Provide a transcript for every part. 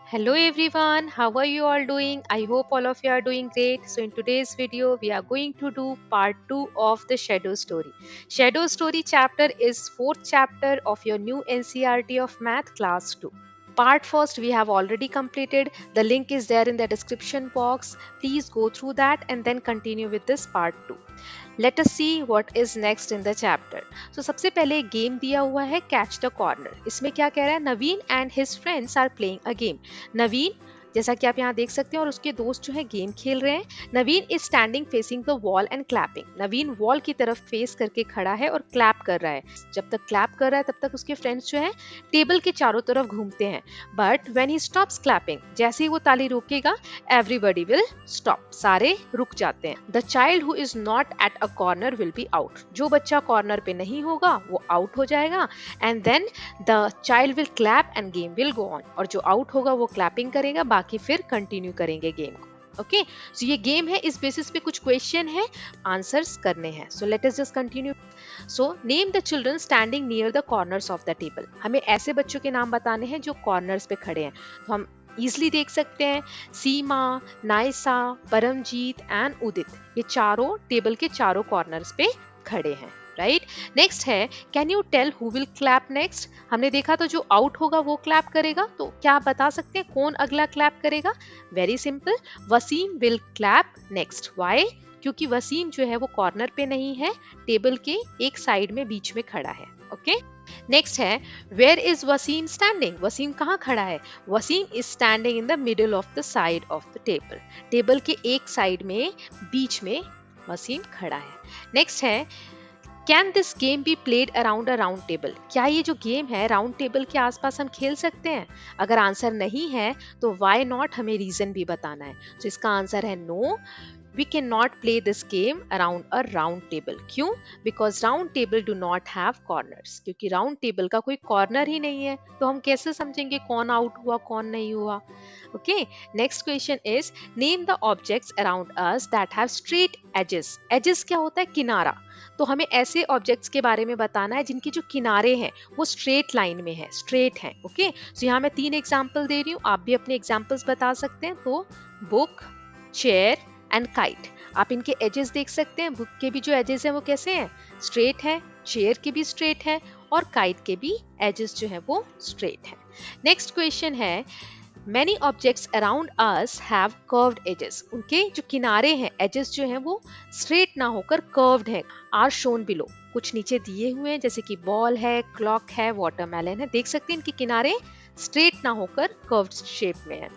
Hello everyone, how are you all doing? I hope all of you are doing great. So in today's video, we are going to do part 2 of the Shadow Story. Shadow Story chapter is fourth chapter of your new NCRT of Math class 2. Part first we have already completed. The link is there in the description box. Please go through that and then continue with this part 2. Let us see what is next in the chapter. So सबसे पहले एक game दिया हुआ है catch the corner. इसमें क्या कह रहा है, Naveen and his friends are playing a game. Naveen जैसा कि आप यहाँ देख सकते हैं और उसके दोस्त जो है गेम खेल रहे हैं। Naveen is standing facing the wall and clapping. Naveen wall की तरफ फेस करके खड़ा है और क्लैप कर रहा है। जब तक क्लैप कर रहा है तब तक उसके फ्रेंड्स जो है टेबल के चारों तरफ घूमते हैं। But when he stops clapping, जैसे ही वो ताली रोकेगा, एवरीबडी विल स्टॉप, सारे रुक जाते हैं। The child who is not at a corner will be out. जो बच्चा कॉर्नर पे नहीं होगा वो आउट हो जाएगा। And then the child will clap and game will go on. और जो आउट होगा वो क्लैपिंग करेगा, बाकी फिर कंटिन्यू करेंगे गेम को। ओके, सो ये गेम है, इस बेसिस पे कुछ क्वेश्चन है, आंसर्स करने हैं। So let us just continue. So name the children standing near the corners of the table. हमें ऐसे बच्चों के नाम बताने हैं जो कॉर्नर्स पे खड़े हैं। तो हम इजिली देख सकते हैं, सीमा, नायसा, परमजीत एंड उदित, ये चारों टेबल के चारों कॉर्नर्स पे खड़े हैं। राइट, नेक्स्ट है, can you tell who will clap next. हमने देखा तो जो आउट होगा वो क्लैप करेगा, तो क्या आप बता सकते हैं कौन अगला क्लैप करेगा? Very simple, Waseem will clap next. Why? क्योंकि वसीम जो है वो कॉर्नर पे नहीं है, टेबल के एक साइड में बीच में खड़ा है। ओके, नेक्स्ट है, where is Waseem standing. Waseem कहाँ खड़ा है? Waseem is standing in the middle of the side of the table. Table के एक साइड में बीच में वसीम खड़ा है। नेक्स्ट है, can this game be played around a round table. क्या ये जो गेम है राउंड टेबल के आसपास हम खेल सकते हैं? अगर आंसर नहीं है तो वाई नॉट, हमें रीजन भी बताना है। तो इसका आंसर है no, we cannot play this game around a round table. क्यों? Because round table do not have corners. क्योंकि round table का कोई कॉर्नर ही नहीं है, तो हम कैसे समझेंगे कौन आउट हुआ कौन नहीं हुआ? Okay, next question is, name the objects around us that have straight edges. Edges क्या होता है? किनारा। तो हमें ऐसे ऑब्जेक्ट्स के बारे में बताना है जिनके जो किनारे हैं वो स्ट्रेट लाइन में है, स्ट्रेट है। ओके, सो यहाँ मैं 3 एग्जाम्पल दे रही हूँ, आप भी अपने एग्जाम्पल्स बता सकते हैं। तो बुक, चेयर एंड काइट। आप इनके एजेस देख सकते हैं, बुक के भी जो एजेस हैं वो कैसे हैं? स्ट्रेट है, चेयर के भी स्ट्रेट है और काइट के भी एजेस जो है वो स्ट्रेट है। नेक्स्ट क्वेश्चन है, Many objects around us have curved edges. उनके जो किनारे हैं, एजेस जो हैं वो स्ट्रेट ना होकर कर्व्ड है। आर शोन बिलो, कुछ नीचे दिए हुए हैं जैसे कि बॉल है, क्लॉक है, वाटरमेलन है। देख सकते हैं इनके किनारे स्ट्रेट ना होकर कर्व्ड शेप में है।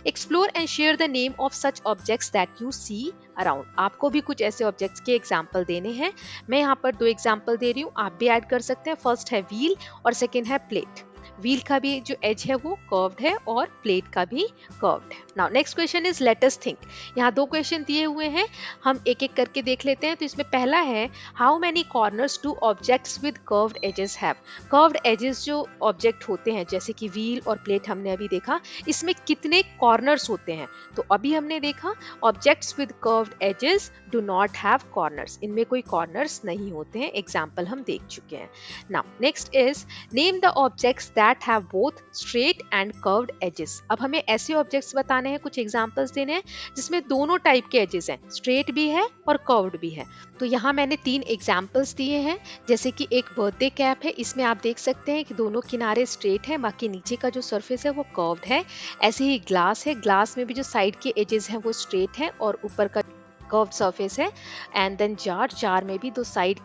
Explore and share the name of such objects that you see around. आपको भी कुछ ऐसे ऑब्जेक्ट्स के एग्जाम्पल देने हैं। मैं यहाँ पर 2 एग्जाम्पल दे रही हूँ, आप भी ऐड कर सकते हैं। फर्स्ट है व्हील और सेकेंड है प्लेट। व्हील का भी जो एज है वो कर्व्ड है और प्लेट का भी कर्व्ड है। Now next question is let us think. यहाँ 2 क्वेश्चन दिए हुए हैं, हम एक एक करके देख लेते हैं। तो इसमें पहला है, how many corners do objects with curved edges have. Curved edges जो ऑब्जेक्ट होते हैं जैसे कि व्हील और प्लेट हमने अभी देखा, इसमें कितने कॉर्नर्स होते हैं? तो अभी हमने देखा objects with curved edges do not have corners, इनमें कोई कॉर्नर्स नहीं होते हैं। एग्जाम्पल हम देख चुके हैं। Now next is, name the objects that have both straight and curved edges. अब हमें ऐसे ऑब्जेक्ट्स बताने हैं, कुछ एग्जांपल्स देने हैं जिसमें दोनों टाइप के एजेस हैं, स्ट्रेट भी है और कर्व्ड भी है। तो यहाँ मैंने 3 एग्जांपल्स दिए हैं, जैसे कि एक बर्थडे कैप है, इसमें आप देख सकते हैं कि दोनों किनारे स्ट्रेट हैं, बाकी नीचे का जो सरफेस है वो कर्व्ड है। ऐसे ही ग्लास है, ग्लास में भी जो साइड के एजेस हैं वो स्ट्रेट है और ऊपर का कर्व्ड सरफेस है। एंड देन जार, जार में भी 2 साइड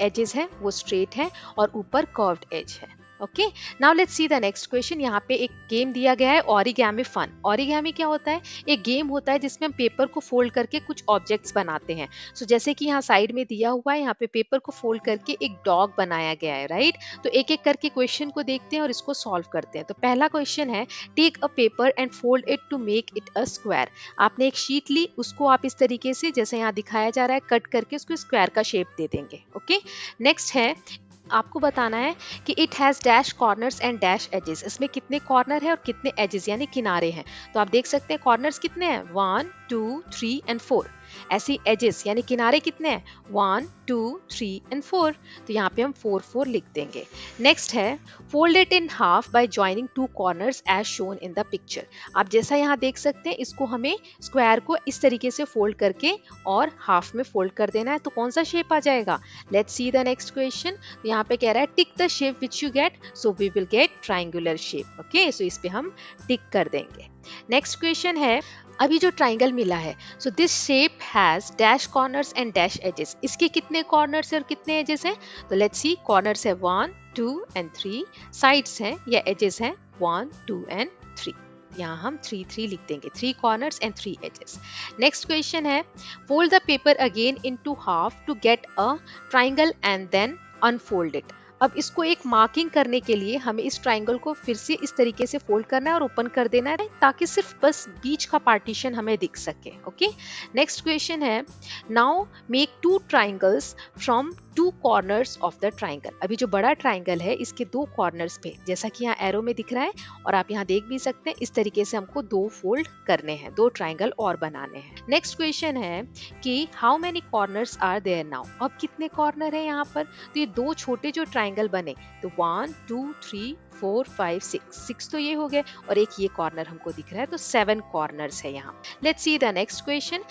एजेस हैं वो स्ट्रेट है और ऊपर कर्व्ड एज है। Okay, now let's see the next question. यहाँ पे एक गेम दिया गया है, ओरिगैमी फन। ओरिगैमी क्या होता है? एक गेम होता है जिसमें हम पेपर को फोल्ड करके कुछ ऑब्जेक्ट्स बनाते हैं। सो जैसे कि यहाँ साइड में दिया हुआ है, यहाँ पे पेपर को फोल्ड करके एक डॉग बनाया गया है। राइट, तो एक एक करके क्वेश्चन को देखते हैं और इसको सॉल्व करते हैं। तो पहला क्वेश्चन है, take a paper and fold it to make it a square. आपने एक शीट ली, उसको आप इस तरीके से जैसे यहाँ दिखाया जा रहा है कट करके उसको स्क्वायर का शेप दे देंगे। ओके, नेक्स्ट है, आपको बताना है कि it has dash corners and dash edges. इसमें कितने कॉर्नर है और कितने एजेस यानी किनारे हैं? तो आप देख सकते हैं कॉर्नर्स कितने हैं, 1 2, 3 एंड 4। ऐसे एजेस यानी किनारे कितने हैं? 1, 2, 3 एंड 4। तो यहाँ पे हम 4 4 लिख देंगे। नेक्स्ट है fold it in half by joining two corners as shown in the picture. आप जैसा यहाँ देख सकते हैं, इसको हमें स्क्वायर को इस तरीके से फोल्ड करके और हाफ में फोल्ड कर देना है। तो कौन सा शेप आ जाएगा? Let's see the next question. तो यहाँ पे कह रहा है tick the shape which you get, so we will get triangular shape. Okay, so इस पे हम टिक कर देंगे। नेक्स्ट क्वेश्चन है, अभी जो ट्राइंगल मिला है, so this shape has dash corners and dash edges. इसके कितने कॉर्नर्स और कितने एजेस हैं? तो लेट्स सी, कॉर्नर्स है 1, 2 एंड 3, साइड्स हैं या एजेस हैं 1, 2 एंड 3। यहाँ हम 3 3 लिख देंगे, 3 corners and 3 edges. Next question है, fold the paper again into half to get a triangle and then unfold it. अब इसको एक मार्किंग करने के लिए हमें इस ट्राइंगल को फिर से इस तरीके से फोल्ड करना है और ओपन कर देना है, ताकि सिर्फ बस बीच का पार्टीशन हमें दिख सके। ओके, नेक्स्ट क्वेश्चन है, now make 2 triangles from 2 corners of the triangle. अभी जो बड़ा ट्राइंगल है, इसके 2 कॉर्नर्स पे, जैसा कि यहाँ एरो में दिख रहा है और आप यहाँ देख भी सकते हैं, इस तरीके से हमको 2 फोल्ड करने हैं, 2 ट्राइंगल और बनाने हैं। नेक्स्ट क्वेश्चन है कि how many corners are there now. अब कितने कॉर्नर है यहाँ पर? तो ये 2 छोटे जो ट्राइंगल बने, तो 1, 2, 3, 4, 5, 6 तो ये हो गए, और एक ये कॉर्नर हमको दिख रहा है, तो 7 कॉर्नर्स है यहाँ। Let's see the next question.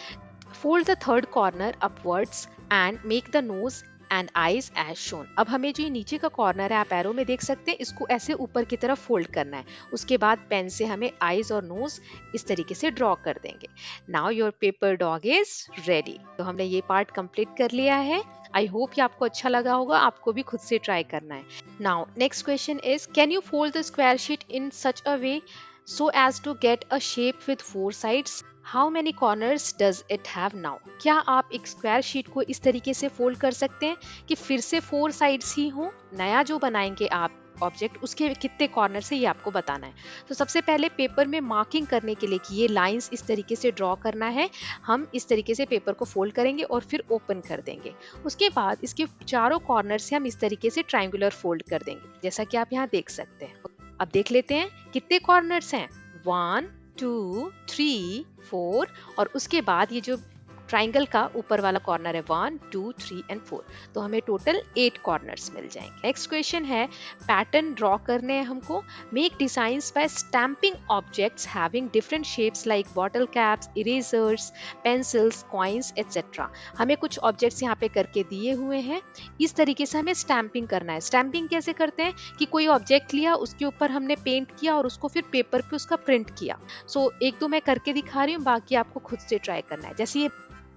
Fold the third corner upwards and make the nose and eyes as shown. अब हमें जो ये नीचे का कॉर्नर है, आप एरो में देख सकते हैं, इसको ऐसे ऊपर की तरफ फोल्ड करना है। उसके बाद पेन से हमें आईज और नोज इस तरीके से ड्रॉ कर देंगे। Now your paper dog is ready. तो हमने ये पार्ट कंप्लीट कर लिया है। आई होप ये आपको अच्छा लगा होगा, आपको भी खुद से ट्राई करना है। Now next question is, can you fold the square sheet in such a way so as to get a shape with 4 sides? How many corners does it have now? क्या आप एक स्क्वायर शीट को इस तरीके से fold कर सकते हैं कि फिर से 4 साइड्स ही हों? नया जो बनाएंगे आप ऑब्जेक्ट, उसके कितने कॉर्नर से ये आपको बताना है। तो सबसे पहले पेपर में मार्किंग करने के लिए कि ये लाइंस इस तरीके से ड्रॉ करना है, हम इस तरीके से पेपर को फोल्ड करेंगे और फिर ओपन कर देंगे। उसके बाद इसके चारों कॉर्नर से हम इस तरीके से ट्राइंगुलर फोल्ड कर देंगे, जैसा कि आप यहाँ देख सकते हैं। अब देख लेते हैं कितने कॉर्नर्स हैं। 1, 2, 3, 4, और उसके बाद ये जो ट्राइंगल का ऊपर वाला कॉर्नर है 1, 2, 3 एंड 4, तो हमें टोटल 8 कॉर्नर्स मिल जाएंगे। नेक्स्ट क्वेश्चन है, पैटर्न ड्रॉ करने हैं हमको। Make designs by stamping objects having different shapes like bottle caps, erasers, pencils, coins etcetera. हमें कुछ ऑब्जेक्ट्स यहाँ पे करके दिए हुए हैं, इस तरीके से हमें स्टैम्पिंग करना है। स्टैम्पिंग कैसे करते हैं कि कोई ऑब्जेक्ट लिया, उसके ऊपर हमने पेंट किया और उसको फिर पेपर पे उसका प्रिंट किया। सो एक दो मैं करके दिखा रही हूँ, बाकी आपको खुद से ट्राई करना है। जैसे ये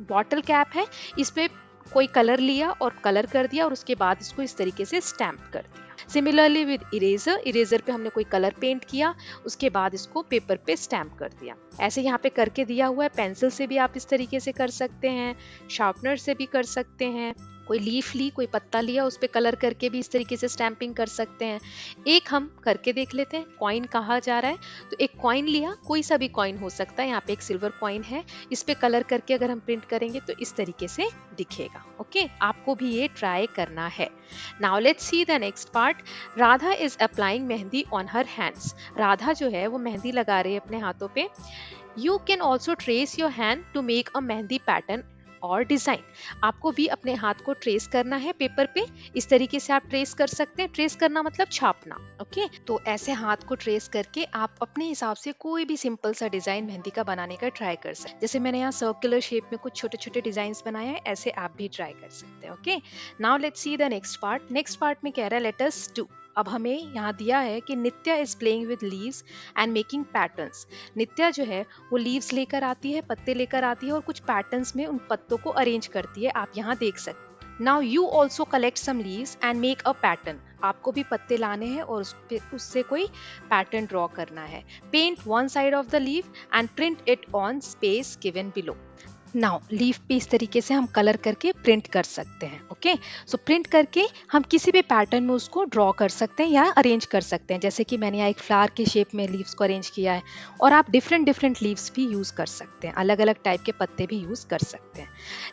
बॉटल कैप है, इस पे कोई कलर लिया और कलर कर दिया और उसके बाद इसको इस तरीके से स्टैम्प कर दिया। सिमिलरली विद इरेजर, इरेजर पे हमने कोई कलर पेंट किया, उसके बाद इसको पेपर पे स्टैम्प कर दिया। ऐसे यहाँ पे करके दिया हुआ है। पेंसिल से भी आप इस तरीके से कर सकते हैं, शार्पनर से भी कर सकते हैं, कोई लीफ ली, कोई पत्ता लिया, उस पे कलर करके भी इस तरीके से स्टैंपिंग कर सकते हैं। एक हम करके देख लेते हैं, कॉइन कहा जा रहा है। तो एक कॉइन लिया, कोई सा भी कॉइन हो सकता है, यहाँ पे एक सिल्वर कॉइन है, इस पे कलर करके अगर हम प्रिंट करेंगे तो इस तरीके से दिखेगा। ओके, आपको भी ये ट्राई करना है। Now let's see the next part. Radha is applying mehndi on her hands. Radha जो है वो मेहंदी लगा रही है अपने हाथों पे। You can also trace your hand to make a mehndi pattern और डिजाइन। आपको भी अपने हाथ को ट्रेस करना है पेपर पे, इस तरीके से आप ट्रेस कर सकते हैं। ट्रेस करना मतलब छापना। ओके, तो ऐसे हाथ को ट्रेस करके आप अपने हिसाब से कोई भी सिंपल सा डिजाइन मेहंदी का बनाने का ट्राई कर सकते हैं। जैसे मैंने यहाँ सर्कुलर शेप में कुछ छोटे छोटे डिजाइन बनाए हैं, ऐसे आप भी ट्राई कर सकते हैं। Okay, now let's see the next part. Next part में कह रहा है लेट अस डू। अब हमें यहाँ दिया है कि Nitya is playing with leaves and making patterns. Nitya जो है वो लीव्स लेकर आती है, पत्ते लेकर आती है और कुछ पैटर्न्स में उन पत्तों को अरेंज करती है, आप यहाँ देख सकते हैं। Now you also collect some leaves and make a pattern. आपको भी पत्ते लाने हैं और उससे कोई पैटर्न ड्रॉ करना है। Pent one side of the leave and print it on space given below. Now leaf पे इस तरीके से हम कलर करके प्रिंट कर सकते हैं। ओके, सो प्रिंट करके हम किसी भी पैटर्न में उसको ड्रॉ कर सकते हैं या अरेंज कर सकते हैं। जैसे कि मैंने यहाँ एक फ्लावर के शेप में लीव्स को अरेंज किया है, और आप डिफरेंट डिफरेंट लीव्स भी यूज कर सकते हैं, अलग अलग टाइप के पत्ते भी यूज कर सकते हैं।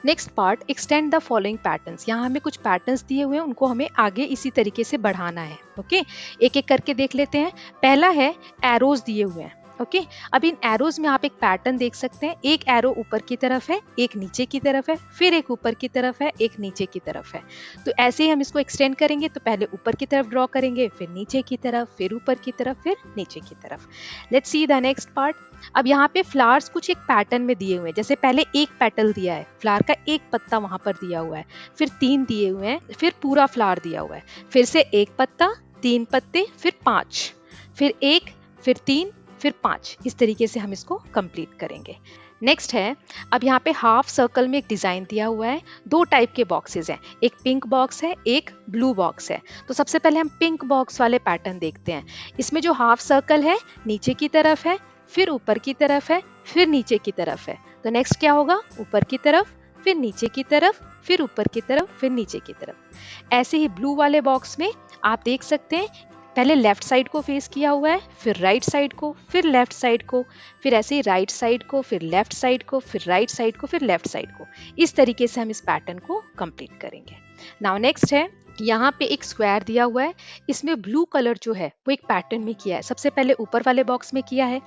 Next part, extend the following patterns. यहाँ हमें कुछ पैटर्न्स दिए हुए हैं, उनको हमें आगे इसी तरीके से बढ़ाना है। ओके, एक एक करके देख लेते हैं। पहला है एरोज दिए हुए हैं, ओके। अब इन एरोज में आप एक पैटर्न देख सकते हैं, एक एरो ऊपर की तरफ है, एक नीचे की तरफ है, फिर एक ऊपर की तरफ है, एक नीचे की तरफ है। तो ऐसे ही हम इसको एक्सटेंड करेंगे, तो पहले ऊपर की तरफ ड्रॉ करेंगे, फिर नीचे की तरफ, फिर ऊपर की तरफ, फिर नीचे की तरफ। Let's see the next part. अब यहाँ पे फ्लावर्स कुछ एक पैटर्न में दिए हुए हैं, जैसे पहले एक पेटल दिया है, फ्लावर का एक पत्ता वहां पर दिया हुआ है, फिर 3 दिए हुए हैं, फिर पूरा फ्लावर दिया हुआ है, फिर से एक पत्ता, 3 पत्ते, फिर 5, फिर एक, फिर 3, फिर 5। इस तरीके से हम इसको कंप्लीट करेंगे। नेक्स्ट है, अब यहाँ पे हाफ सर्कल में एक डिजाइन दिया हुआ है, 2 टाइप के बॉक्सेस हैं, एक पिंक बॉक्स है, एक ब्लू बॉक्स है। तो सबसे पहले हम पिंक बॉक्स वाले पैटर्न देखते हैं। इसमें जो हाफ सर्कल है नीचे की तरफ है, फिर ऊपर की तरफ है, फिर नीचे की तरफ है। तो नेक्स्ट क्या होगा, ऊपर की तरफ, फिर नीचे की तरफ, फिर ऊपर की तरफ, फिर नीचे की तरफ। ऐसे ही ब्लू वाले बॉक्स में आप देख सकते हैं, पहले लेफ्ट साइड को फेस किया हुआ है, फिर राइट साइड को, फिर लेफ्ट साइड को, फिर ऐसे ही राइट साइड को, फिर लेफ्ट साइड को, फिर राइट साइड को, फिर लेफ्ट साइड को। इस तरीके से हम इस पैटर्न को कंप्लीट करेंगे। नाउ नेक्स्ट है, यहाँ पे एक स्क्वायर दिया हुआ है, इसमें ब्लू कलर जो है वो एक पैटर्न में किया है। सबसे पहले ऊपर वाले बॉक्स में किया है,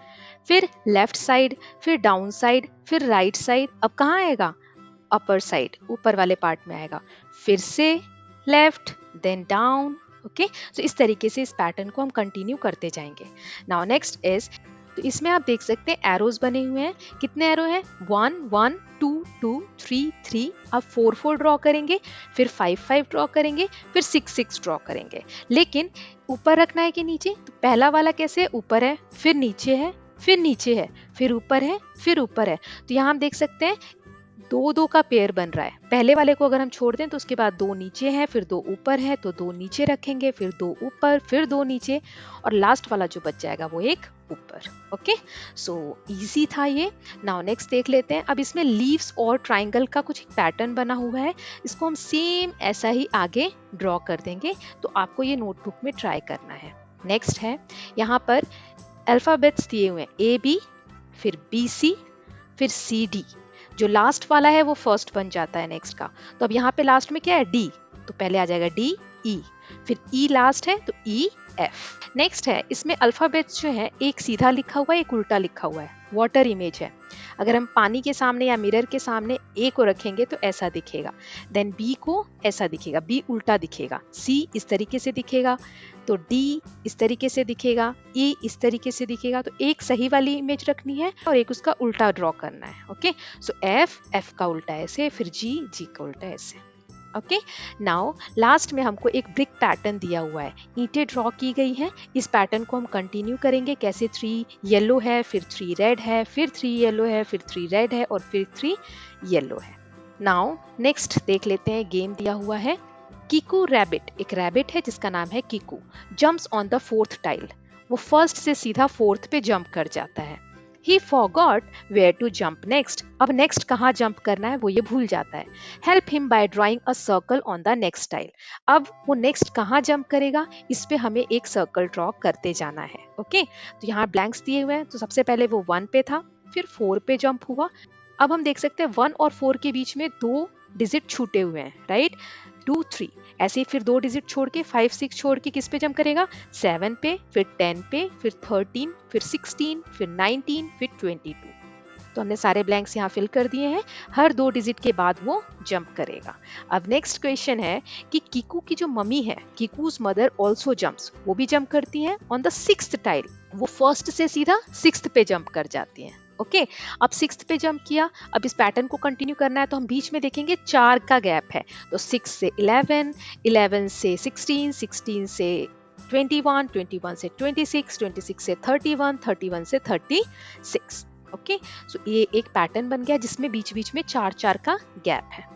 फिर लेफ्ट साइड, फिर डाउन साइड, फिर राइट साइड। अब कहाँ आएगा, अपर साइड, ऊपर वाले पार्ट में आएगा, फिर से लेफ्ट, देन डाउन। ओके, तो इस तरीके से इस पैटर्न को हम कंटिन्यू करते जाएंगे। नाउ नेक्स्ट इज, तो इसमें आप देख सकते हैं एरोज बने हुए हैं। कितने एरो हैं, 1 1 2 2 3 3। अब 4 4 ड्रॉ करेंगे, फिर 5 5 ड्रॉ करेंगे, फिर 6 6 ड्रॉ करेंगे। लेकिन ऊपर रखना है कि नीचे, तो पहला वाला कैसे है, ऊपर है, फिर नीचे है, फिर नीचे है, फिर ऊपर है, फिर ऊपर है। तो यहाँ हम देख सकते हैं 2 2 का पेयर बन रहा है। पहले वाले को अगर हम छोड़ दें तो उसके बाद 2 नीचे है, फिर 2 ऊपर है, तो 2 नीचे रखेंगे, फिर 2 ऊपर, फिर 2 नीचे, और लास्ट वाला जो बच जाएगा वो एक ऊपर। ओके, सो इजी था ये। नाउ नेक्स्ट देख लेते हैं। अब इसमें लीव्स और ट्राइंगल का कुछ पैटर्न बना हुआ है, इसको हम सेम ऐसा ही आगे ड्रॉ कर देंगे। तो आपको ये नोटबुक में ट्राई करना है। नेक्स्ट है, यहाँ पर अल्फाबेट्स दिए हुए हैं, AB, फिर BC, फिर CD। जो लास्ट वाला है वो फर्स्ट बन जाता है नेक्स्ट का। तो अब यहाँ पे लास्ट में क्या है, डी, तो पहले आ जाएगा डी ई, फिर ई लास्ट है तो ई एफ। नेक्स्ट है, इसमें अल्फाबेट्स जो है एक सीधा लिखा हुआ है, एक उल्टा लिखा हुआ है, वाटर इमेज है। अगर हम पानी के सामने या मिरर के सामने ए को रखेंगे तो ऐसा दिखेगा, देन बी को ऐसा दिखेगा, बी उल्टा दिखेगा, सी इस तरीके से दिखेगा, तो डी इस तरीके से दिखेगा, ई इस तरीके से दिखेगा। तो एक सही वाली इमेज रखनी है और एक उसका उल्टा ड्रॉ करना है। ओके, सो एफ, एफ का उल्टा ऐसे, फिर जी, जी का उल्टा ऐसे। ओके, नाउ लास्ट में हमको एक ब्रिक पैटर्न दिया हुआ है, ईंटें ड्रॉ की गई हैं। इस पैटर्न को हम कंटिन्यू करेंगे। कैसे, 3 येलो है, फिर 3 रेड है, फिर 3 येलो है, फिर 3 रेड है, और फिर 3 येलो है। नाउ नेक्स्ट देख लेते हैं, गेम दिया हुआ है कीकू रैबिट। एक रैबिट है जिसका नाम है Kiku, jumps on the 4th tile. वो फर्स्ट से सीधा 4th पे जंप कर जाता है। He forgot where to jump next. अब नेक्स्ट कहाँ जंप करना है वो ये भूल जाता है। Help him by drawing a circle on the next tile. अब वो नेक्स्ट कहाँ जंप करेगा, इस पे हमें एक सर्कल ड्रॉ करते जाना है। ओके, तो यहाँ ब्लैंक्स दिए हुए हैं। तो सबसे पहले वो 1 पे था, फिर 4 पे जंप हुआ। अब हम देख सकते हैं 1 और 4 के बीच में 2 डिजिट छूटे हुए हैं, राइट, 2 3। ऐसे ही फिर 2 डिजिट छोड़ के 5 6 छोड़ के किस पे जंप करेगा, 7 पे, फिर 10 पे, फिर 13, फिर 16, फिर 19, फिर 22। तो हमने सारे ब्लैंक्स यहाँ फिल कर दिए हैं। हर 2 डिजिट के बाद वो जंप करेगा। अब नेक्स्ट क्वेश्चन है कि कीकू की जो मम्मी है, कीकूज मदर ऑल्सो जंप्स, वो भी जंप करती हैं ऑन द 6th टाइल। वो फर्स्ट से सीधा 6th पे जंप कर जाती हैं। ओके, अब 6th पे जंप किया। अब इस पैटर्न को कंटिन्यू करना है, तो हम बीच में देखेंगे 4 का गैप है। तो 6 से 11, 11 से 16, 16 से 21, 21 से 26, 26 से 31, 31 से 36। ओके, सो ये एक पैटर्न बन गया जिसमें बीच बीच में 4 4 का गैप है।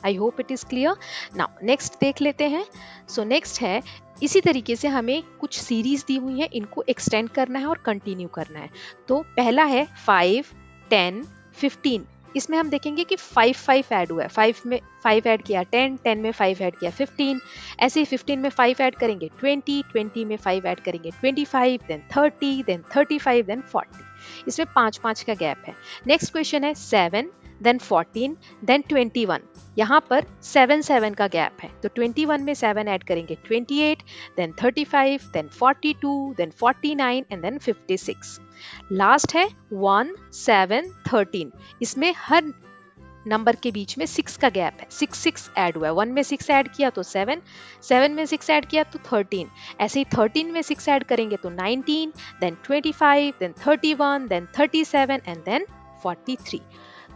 I hope it is clear. Now next देख लेते हैं। सो नेक्स्ट है, इसी तरीके से हमें कुछ सीरीज दी हुई है, इनको एक्सटेंड करना है और कंटिन्यू करना है। तो पहला है 5 10 15। इसमें हम देखेंगे कि 5 5 ऐड हुआ है, 5 में 5 ऐड किया 10, 10 में 5 ऐड किया 15, ऐसे ही 15 में 5 ऐड करेंगे 20, 20 में 5 ऐड करेंगे 25, देन 30, देन 35, देन 40। इसमें 5 5 का गैप है। नेक्स्ट क्वेश्चन है 7, देन 14, देन 21। यहाँ पर 7 7 का गैप है, तो 21 में 7 ऐड करेंगे 28, then 35, then 42, then 49 and then 56। Last है 1 7 13। इसमें हर नंबर के बीच में 6 का गैप है, 6 6 ऐड हुआ है। 1 में 6 ऐड किया तो 7, 7 में 6 ऐड किया तो 13, ऐसे ही 13 में 6 ऐड करेंगे तो 19, then 25, then 31, then 37 and then 43।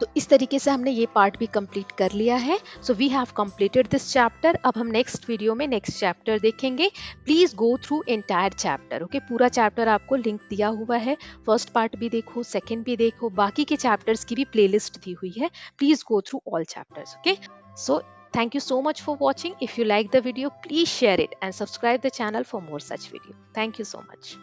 तो इस तरीके से हमने ये पार्ट भी कंप्लीट कर लिया है। So we have completed this chapter. अब हम नेक्स्ट वीडियो में नेक्स्ट चैप्टर देखेंगे। Please go through entire chapter. Okay, पूरा चैप्टर आपको लिंक दिया हुआ है। फर्स्ट पार्ट भी देखो, सेकंड भी देखो, बाकी के चैप्टर्स की भी प्लेलिस्ट दी हुई है। Please go through all chapters. Okay, so thank you so much for watching. If you like the video, please share it and subscribe the channel for more such video. Thank you so much.